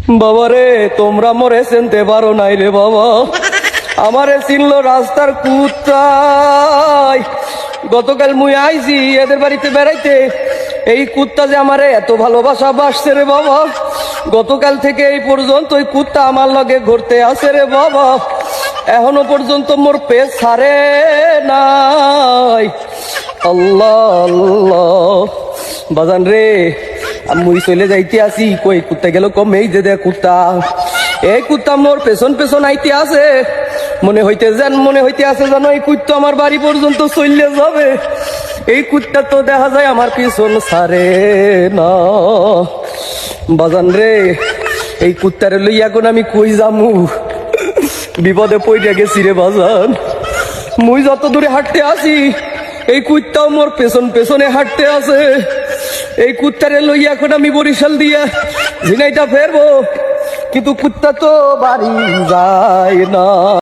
বাবারে তোমরা মরে চিনতে পারো নাই রে বাবা, আমারে চিনল রাস্তার কুত্তায়। গতকাল মুই আইছি এদের বাড়িতে বেড়াইতে, এই কুত্তা যে আমারে এত ভালোবাসা বাসছে রে বাবা, গতকাল থেকে এই পর্যন্ত ওই কুত্তা আমার লগে ঘুরতে আসে রে বাবা, এখনো পর্যন্ত মোর পেট ছাড়ে নাই। আল্লাহ আল্লাহ বাজান রে, মুই চলে যাইতে আসি, কই কুত্তা গেল কম, এই যে দেখ কুত্তা, এই কুত্তা মোর পেছন পেছন আইতে আছে, মনে হইতে আছে জানো এই কুত্তা আমার বাড়ি পর্যন্ত চলে যাবে। এই কুত্তা তো দেখা যায় আমার পিছন ছাড়ে না। বাজান রে, এই কুত্তারে লইয়া এখন আমি কই যামু, বিপদে পড়ে গেছি রে বাজান। মুই যত দূরে হাঁটতে আসি, এই কুত্তাও মোর পেছন পেছনে হাঁটতে আছে। এই কুত্তারে লইয়া এখন আমি বরিশাল দিয়া ঝিনাইটা ফেরবো, কিন্তু কুত্তা তো বাড়ি যায় না।